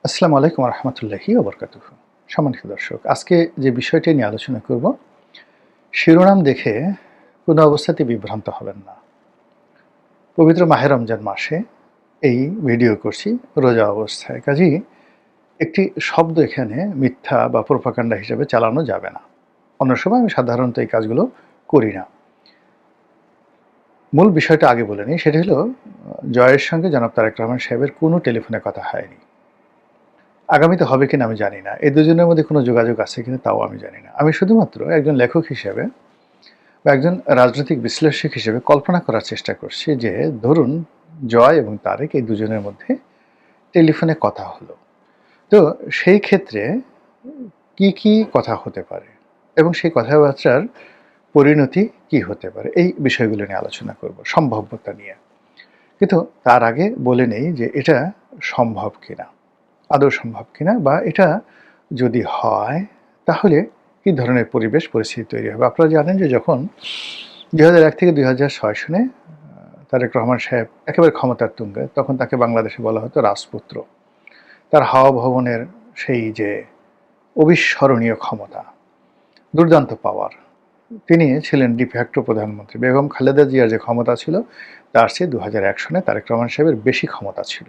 আসসালামু আলাইকুম রহমতুল্লাহি ওবরকাতুহ। সম্মানিত দর্শক, আজকে যে বিষয়টি নিয়ে আলোচনা করব, শিরোনাম দেখে কোনো অবস্থাতেই বিভ্রান্ত হবেন না। পবিত্র মাহে রমজান মাসে এই ভিডিও করছি রোজা অবস্থায়, কাজেই একটি শব্দ এখানে মিথ্যা বা প্রোপাগান্ডা হিসেবে চালানো যাবে না। অন্য সময় আমি সাধারণত এই কাজগুলো করি না। মূল বিষয়টা আগে বলে নিই, সেটা হলো জয়ের সঙ্গে জনাব তারেক রহমান সাহেবের কোনো টেলিফোনে কথা হয়নি। আগামীতে হবে কিনা আমি জানি না। এই দুজনের মধ্যে কোনো যোগাযোগ আছে কিনা তাও আমি জানি না। আমি শুধুমাত্র একজন লেখক হিসেবে বা একজন রাজনৈতিক বিশ্লেষক হিসেবে কল্পনা করার চেষ্টা করছি যে, ধরুন জয় এবং তারেক এই দুজনের মধ্যে টেলিফোনে কথা হলো। তো সেই ক্ষেত্রে কি কথা হতে পারে এবং সেই কথাবার্তার পরিণতি কি হতে পারে? এই বিষয়গুলো নিয়ে আলোচনা করব, সম্ভাব্যতা নিয়ে। কিন্তু তার আগে বলে নেই যে এটা সম্ভব কিনা, আদৌ সম্ভব কিনা, বা এটা যদি হয় তাহলে কী ধরনের পরিবেশ পরিস্থিতি তৈরি হবে। আপনারা জানেন যে যখন ২০০১ থেকে ২০০৬ সনে তারেক রহমান সাহেব একেবারে ক্ষমতার তুঙ্গে, তখন তাকে বাংলাদেশে বলা হতো রাজপুত্র। তার হাওয়া ভবনের সেই যে অবিস্মরণীয় ক্ষমতা, দুর্দান্ত পাওয়ার, তিনি ছিলেন ডিফ্যাক্টো প্রধানমন্ত্রী। বেগম খালেদা জিয়ার যে ক্ষমতা ছিল তার চেয়ে ২০০১ সনে তারেক রহমান সাহেবের বেশি ক্ষমতা ছিল।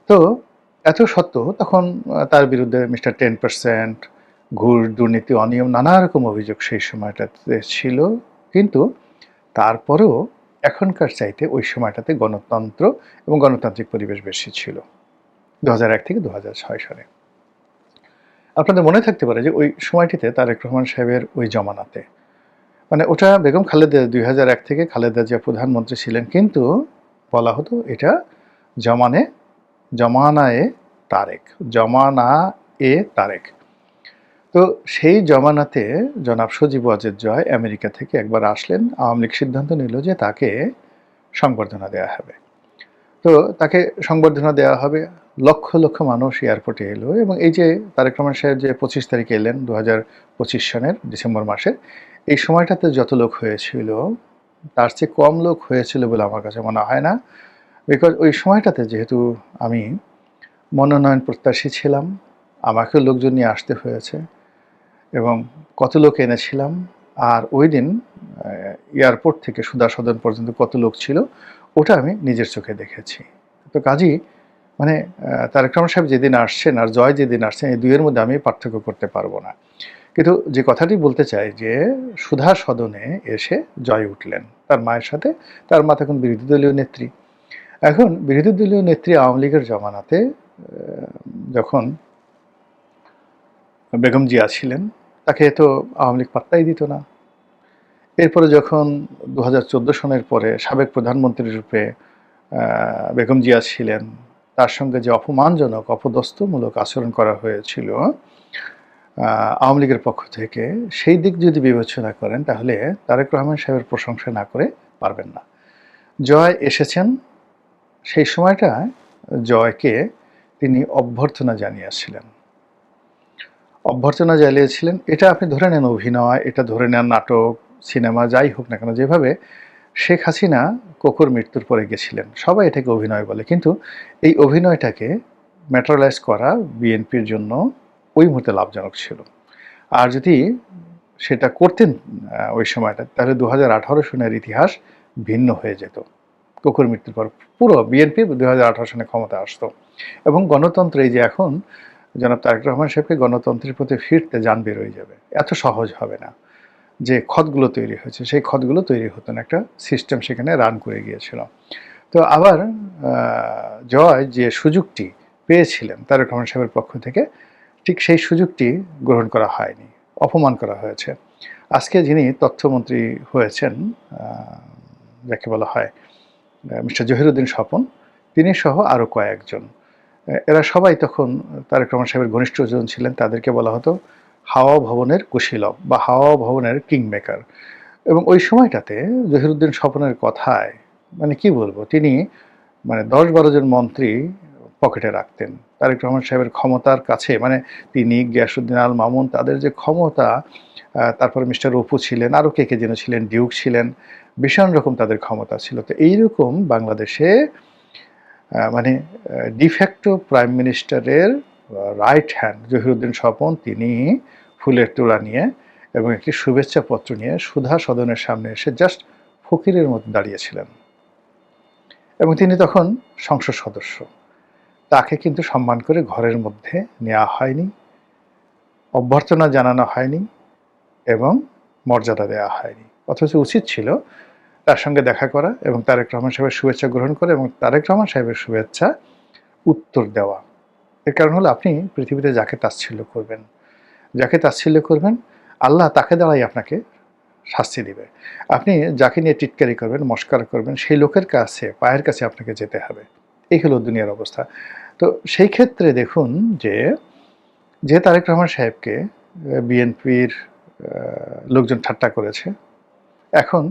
তো এত সত্ত্বেও তখন তার বিরুদ্ধে মিস্টার 10%, ঘুষ, দুর্নীতি, অনিয়ম, নানা রকম অভিযোগ সেই সময়টাতে ছিল। কিন্তু তারপরেও এখনকার চাইতে ওই সময়টাতে গণতন্ত্র এবং গণতান্ত্রিক পরিবেশ বেশি ছিল ২০০১ থেকে ২০০৬ সালে। আপনাদের মনে থাকতে পারে যে ওই সময়টিতে তারেক রহমান সাহেবের ওই জমানাতে, মানে ওটা বেগম খালেদা ২০০১ থেকে খালেদা জিয়া প্রধানমন্ত্রী ছিলেন, কিন্তু বলা হতো এটা জমানে জমানায়ে তারেক, জমানা এ তারেক। তো সেই জমানাতে জনাব সজীব ওয়াজেদ জয় আমেরিকা থেকে একবার আসলেন। আওয়ামী লীগ সিদ্ধান্ত নিল যে তাকে সংবর্ধনা দেওয়া হবে। তো তাকে সংবর্ধনা দেওয়া হবে, লক্ষ লক্ষ মানুষ এয়ারপোর্টে এলো। এবং এই যে তারেক রহমান সাহেব যে ২৫ তারিখে এলেন ২০২৫ সনের ডিসেম্বর মাসে, এই সময়টাতে যত লোক হয়েছিল তার চেয়ে কম লোক হয়েছিল বলে আমার কাছে মনে হয় না। বিকজ ওই সময়টাতে যেহেতু আমি মনোনয়ন প্রত্যাশী ছিলাম, আমাকেও লোকজন নিয়ে আসতে হয়েছে এবং কত লোক এনেছিলাম। আর ওই দিন এয়ারপোর্ট থেকে সুধা সদন পর্যন্ত কত লোক ছিল ওটা আমি নিজের চোখে দেখেছি। তো কাজেই মানে তারেক রহমান সাহেব যেদিন আসছেন আর জয় যেদিন আসছেন, এই দুইয়ের মধ্যে আমি পার্থক্য করতে পারবো না। কিন্তু যে কথাটি বলতে চাই যে সুধা সদনে এসে জয় উঠলেন তার মায়ের সাথে। তার মা তখন বিরোধী দলীয় নেত্রী। এখন বিরোধী দলীয় নেত্রী আওয়ামী লীগের জমানাতে যখন বেগম জিয়া ছিলেন, তাকে তো আওয়ামী লীগ পাত্তাই দিত না। এরপরে যখন ২০১৪ সনের পরে সাবেক প্রধানমন্ত্রী রূপে বেগম জিয়া ছিলেন, তার সঙ্গে যে অপমানজনক অপদস্থমূলক আচরণ করা হয়েছিল আওয়ামী লীগের পক্ষ থেকে, সেই দিক যদি বিবেচনা করেন তাহলে তারেক রহমান সাহেবের প্রশংসা না করে পারবেন না। জয় এসেছেন, সেই সময়টা জয়কে তিনি অভ্যর্থনা জানিয়েছিলেন, অভ্যর্থনা জানিয়েছিলেন। এটা আপনি ধরে নেন অভিনয়, এটা ধরে নেন নাটক, সিনেমা, যাই হোক না কেন। যেভাবে শেখ হাসিনা কোকোর মৃত্যুর পরে গেছিলেন, সবাই এটাকে অভিনয় বলে, কিন্তু এই অভিনয়টাকে ম্যাটেরিয়ালাইজ করা বিএনপির জন্য ওই মুহূর্তে লাভজনক ছিল। আর যদি সেটা করতেন ওই সময়টা, তাহলে ২০১৮ সনের ইতিহাস ভিন্ন হয়ে যেত। কোকোর মৃত্যুর পর পুরো বিএনপি ২০১৮ সনে ক্ষমতা আসতো এবং গণতন্ত্র, এই যে এখন জনাব তারেক রহমান সাহেবকে গণতন্ত্রের প্রতি ফিরতে যান বের হয়ে যাবে। এত সহজ হবে না। যে খতগুলো তৈরি হয়েছে সেই খতগুলো তৈরি হতো না, একটা সিস্টেম সেখানে রান করে গিয়েছিল। তো আবার জয় যে সুযোগটি পেয়েছিলেন তারেক রহমান সাহেবের পক্ষ থেকে, ঠিক সেই সুযোগটি গ্রহণ করা হয়নি, অপমান করা হয়েছে। আজকে যিনি তথ্যমন্ত্রী হয়েছেন, যাকে বলা হয় মিস্টার জহিরুদ্দিন স্বপন, তিনি সহ আরও কয়েকজন, এরা সবাই তখন তারেক রহমান সাহেবের ঘনিষ্ঠজন ছিলেন। তাদেরকে বলা হতো হাওয়া ভবনের কুশীলব বা হাওয়া ভবনের কিংমেকার। এবং ওই সময়টাতে জহিরুদ্দিন স্বপনের কথায় মানে কি বলবো, তিনি মানে ১০-১২ জন মন্ত্রী পকেটে রাখতেন। তারেক রহমান সাহেবের ক্ষমতার কাছে, মানে তিনি, গিয়াসউদ্দিন আল মামুন, তাদের যে ক্ষমতা, তারপরে মিস্টার অপু ছিলেন, আরও কে যেন ছিলেন, ডিউক ছিলেন, ভীষণ রকম তাদের ক্ষমতা ছিল। তো এইরকম বাংলাদেশে মানে ডিফ্যাক্টো প্রাইম মিনিস্টারের রাইট হ্যান্ড জহিরুদ্দিন স্বপন তিনি ফুলের তোড়া নিয়ে এবং একটি শুভেচ্ছা পত্র নিয়ে সুধা সদনের সামনে এসে জাস্ট ফকিরের মতো দাঁড়িয়েছিলেন এবং তিনি তখন সংসদ সদস্য। তাকে কিন্তু সম্মান করে ঘরের মধ্যে নেওয়া হয়নি, অভ্যর্থনা জানানো হয়নি এবং মর্যাদা দেওয়া হয়নি। অথচ উচিত ছিল তার সঙ্গে দেখা করা এবং তারেক রহমান সাহেবের শুভেচ্ছা গ্রহণ করে এবং তারেক রহমান সাহেবের শুভেচ্ছা উত্তর দেওয়া। এর কারণ হলো আপনি পৃথিবীতে যাকে তাচ্ছিল্য করবেন, যাকে তাচ্ছিল্য করবেন, আল্লাহ তাকে দ্বারাই আপনাকে শাস্তি দিবে। আপনি যাকে নিয়ে টিটকারি করবেন, মস্করা করবেন, সেই লোকের কাছে, পায়ের কাছে আপনাকে যেতে হবে। এই হলো দুনিয়ার অবস্থা। তো সেই ক্ষেত্রে দেখুন যে তারেক রহমান সাহেবকে বিএনপির লোকজন ঠাট্টা করেছে, এখন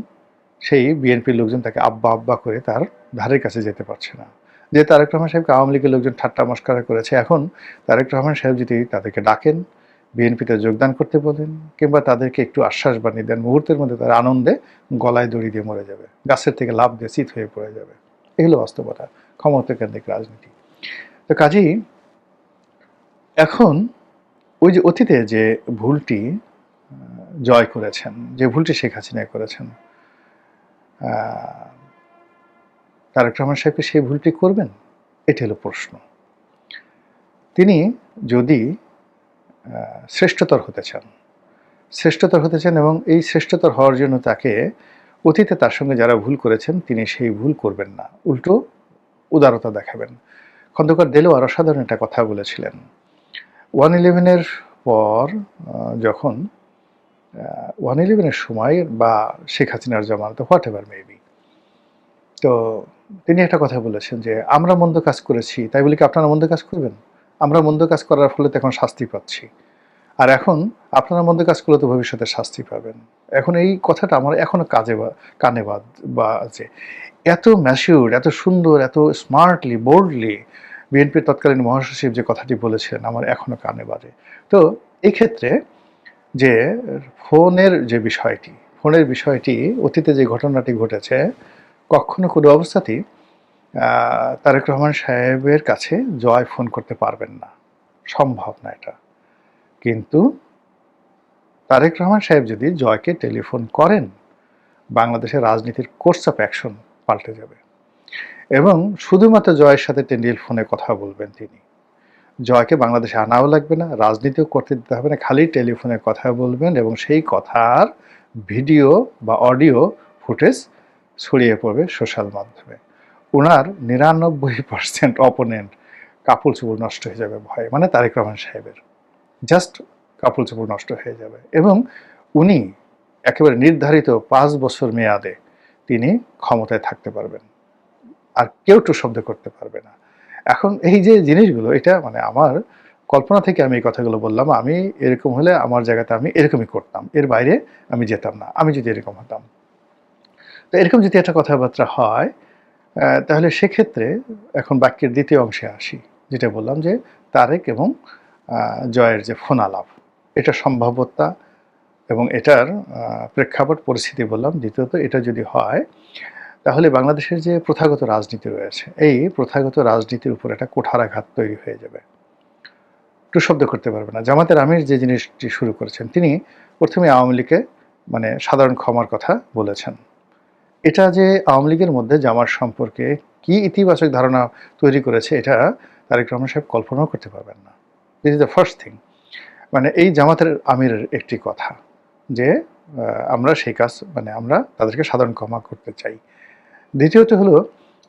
সেই বিএনপির লোকজন তাকে আব্বা আব্বা করে তার ধারের কাছে যেতে পারছে না। যে তারেক রহমান সাহেবকে আওয়ামী লীগের লোকজন ঠাট্টা মস্করা করেছে, এখন তারেক রহমান সাহেব যদি তাদেরকে ডাকেন, বিএনপিতে যোগদান করতে বলেন কিংবা তাদেরকে একটু আশ্বাস বানিয়ে দেন, মুহূর্তের মধ্যে তারা আনন্দে গলায় দড়ি দিয়ে মরে যাবে, গাছের থেকে লাফ দিয়ে চিত হয়ে পড়ে যাবে। এগুলো বাস্তবতা, ক্ষমতাকেন্দ্রিক রাজনীতি। তো কাজেই এখন ওই যে অতীতে যে ভুলটি জয় করেছেন, যে ভুলটি শেখ হাসিনা করেছেন, তারেক রহমান সাহেবকে সেই ভুলটি করবেন? এটি হলো প্রশ্ন। তিনি যদি শ্রেষ্ঠতর হতে চান এবং এই শ্রেষ্ঠতর হওয়ার জন্য তাকে অতীতে তার সঙ্গে যারা ভুল করেছেন তিনি সেই ভুল করবেন না, উল্টো উদারতা দেখাবেন। খন্দকার দেলোয়ার অসাধারণ একটা কথা বলেছিলেন। 1/11-এর পর যখন 1/11-এর সময় বা শেখ হাসিনার জামানত হোয়াট এভার মেবি, তো তিনি একটা কথা বলেছেন যে আমরা মন্দ কাজ করেছি তাই বলে কি আপনারা মন্দ কাজ করবেন? আমরা মন্দ কাজ করার ফলে তো এখন শাস্তি পাচ্ছি, আর এখন আপনারা মন্দ কাজ করলে তো ভবিষ্যতে শাস্তি পাবেন। এখন এই কথাটা আমার এখনো কানে বাজে। এত ম্যাচিউর, এত সুন্দর, এত স্মার্টলি, বোল্ডলি বিএনপির তৎকালীন মহাসচিব যে কথাটি বলেছেন আমার এখনো কানে বাজে। তো এই ক্ষেত্রে যে ফোনের বিষয়টি অতীতে যে ঘটনাটি ঘটেছে, কখনো কোনো অবস্থাতেই তারেক রহমান সাহেবের কাছে জয় ফোন করতে পারবেন না, সম্ভব না এটা। কিন্তু তারেক রহমান সাহেব যদি জয়কে টেলিফোন করেন, বাংলাদেশের রাজনীতির কোর্স অফ অ্যাকশন পাল্টে যাবে এবং শুধুমাত্র জয়ের সাথে টেলিফোনে কথা বলবেন তিনি। জয়কে বাংলাদেশে আনাও লাগবে না, রাজনীতিও করতে দিতে হবে না, খালি টেলিফোনে কথা বলবেন এবং সেই কথার ভিডিও বা অডিও ফুটেজ ছড়িয়ে পড়বে সোশ্যাল মাধ্যমে। ওনার 99% অপোনেন্ট কাপড় চোপড় নষ্ট হয়ে যাবে ভয়ে, মানে তারেক রহমান সাহেবের জাস্ট কাপড় চোপড় নষ্ট হয়ে যাবে এবং উনি একেবারে নির্ধারিত 5 বছর মেয়াদে তিনি ক্ষমতায় থাকতে পারবেন, আর কেউ টু শব্দ করতে পারবে না। এখন এই যে জিনিসগুলো, এটা মানে আমার কল্পনা থেকে আমি এই কথাগুলো বললাম। আমি এরকম হলে আমার জায়গাতে আমি এরকমই করতাম, এর বাইরে আমি যেতাম না, আমি যদি এরকম হতাম। তো এরকম যদি একটা কথাবার্তা হয়, তাহলে সেক্ষেত্রে এখন বাক্যের দ্বিতীয় অংশে আসি, যেটা বললাম যে তারেক এবং জয়ের যে ফোন আলাপ, এটা সম্ভাব্যতা এবং এটার প্রেক্ষাপট পরিস্থিতি বললাম। দ্বিতীয়ত, এটা যদি হয় তাহলে বাংলাদেশের যে প্রথাগত রাজনীতি রয়েছে, এই প্রথাগত রাজনীতির উপর একটা কুঠারাঘাত তৈরি হয়ে যাবে। টু শব্দ করতে পারবে না। জামাতের আমির যে জিনিসটি শুরু করেছেন, তিনি প্রথমে আওয়ামী লীগকে মানে সাধারণ ক্ষমার কথা বলেছেন। এটা যে আওয়ামী লীগের মধ্যে জামাত সম্পর্কে কি ইতিবাচক ধারণা তৈরি করেছে, এটা তারেক রহমান সাহেব কল্পনাও করতে পারবেন না। This is the first thing. মানে এই জামাতের আমিরের একটি কথা যে আমরা সেই কাজ, মানে আমরা তাদেরকে সাধারণ ক্ষমা করতে চাই। দ্বিতীয়ত হলো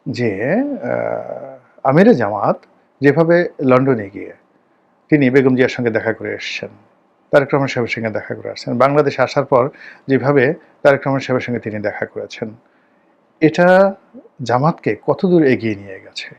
যে আমিরে জামাত যেভাবে লন্ডনে গিয়ে তিনি বেগম জিয়ার সঙ্গে দেখা করে এসছেন, তারেক রহমান সাহেবের সঙ্গে দেখা করে আসছেন, বাংলাদেশে আসার পর যেভাবে তারেক রহমান সাহেবের সঙ্গে তিনি দেখা করেছেন, এটা জামাতকে কতদূর এগিয়ে নিয়ে গেছে।